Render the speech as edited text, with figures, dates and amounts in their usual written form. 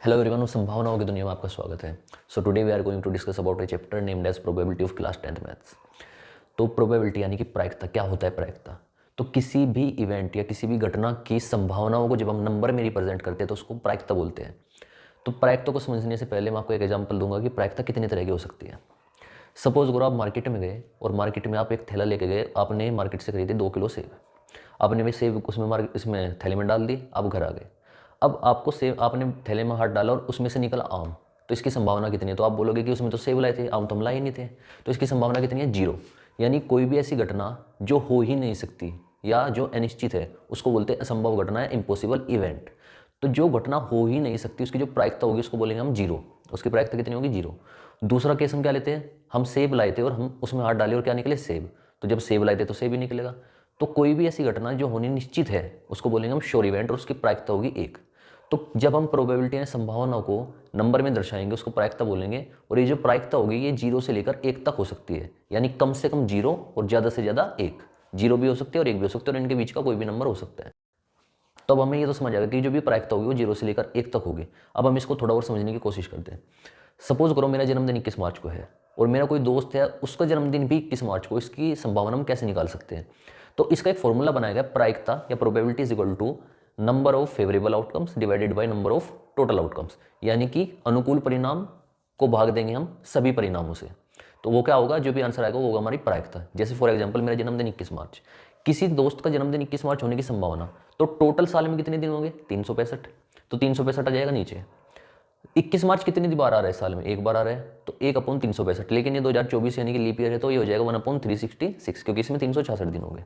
Hello everyone, उस संभावनाओं की दुनिया में आपका स्वागत है। So today we are going to discuss about a chapter named as probability of class 10th maths. तो प्रोबेबिलिटी यानी कि प्रायिकता। क्या होता है प्रायिकता? तो किसी भी इवेंट या किसी भी घटना की संभावनाओं को जब हम नंबर में रिप्रेजेंट करते हैं तो उसको प्रायिकता बोलते हैं। तो प्रायिकता को समझने से पहले मैं आपको एक एग्जांपल दूंगा कि प्रायिकता कितने तरह की हो सकती है। सपोज करो आप मार्केट में गए और मार्केट में आप एक थैला लेके गए, आपने मार्केट से खरीदे 2 किलो सेब। आपने वे सेब उसमें इसमें थैले में डाल दी, आप घर आ गए। अब आपको सेब, आपने थैले में हाथ डाला और उसमें से निकला आम। तो इसकी संभावना कितनी है? तो आप बोलोगे कि उसमें तो सेब लाए थे, आम तो हम लाए ही नहीं थे। तो इसकी संभावना कितनी है? 0। यानी कोई भी ऐसी घटना जो हो ही नहीं सकती या जो अनिश्चित है उसको बोलते हैं असंभव घटना या इम्पॉसिबल इवेंट। तो जो घटना हो ही नहीं सकती उसकी जो प्रायिकता होगी उसको बोलेंगे हम 0। उसकी प्रायिकता कितनी होगी? 0। दूसरा केस हम क्या लेते हैं? हम सेब लाए थे और हम उसमें हाथ डाले और क्या निकले? सेब। तो जब सेब लाए थे तो सेब ही निकलेगा। तो कोई भी ऐसी घटना जो होनी निश्चित है उसको बोलेंगे हम श्योर इवेंट और उसकी प्रायिकता होगी 1। तो जब हम प्रोबेबिलिटी यानी संभावना को नंबर में दर्शाएंगे उसको प्रायिकता बोलेंगे। और ये जो प्रायिकता होगी ये 0 से लेकर 1 तक हो सकती है, यानी कम से कम 0 और ज़्यादा से ज़्यादा 1। 0 भी हो सकती है और 1 भी हो सकती है और इनके बीच का कोई भी नंबर हो सकता है। तो अब हमें ये तो समझ आएगा कि जो भी प्रायिकता होगी वो 0 से लेकर 1 तक होगी। अब हम इसको थोड़ा और समझने की कोशिश करते हैं। सपोज करो मेरा जन्मदिन 21 मार्च को है और मेरा कोई दोस्त है उसका जन्मदिन भी 21 मार्च को। इसकी संभावना हम कैसे निकाल सकते हैं? तो इसका एक फॉर्मूला बनाया गया, प्रायिकता या probability is equal to number of favourable outcomes divided by number of total outcomes. यानी कि अनुकूल परिणाम को भाग देंगे हम सभी परिणामों से। तो वो क्या होगा? जो भी आंसर आएगा वो होगा हमारी प्रायिकता। जैसे फॉर एग्जांपल मेरा जन्मदिन 21 मार्च, किसी दोस्त का जन्मदिन 21 मार्च होने की संभावना, तो टोटल साल में कितने दिन होंगे? 365। तो 365 आ जाएगा नीचे। 21 मार्च कितनी बार आ रहा है साल में? एक बार आ रहा है, तो 1/365। लेकिन ये 2024 यानी कि लीप ईयर है तो ये हो जाएगा 1/366, क्योंकि इसमें 366 दिन हो गए।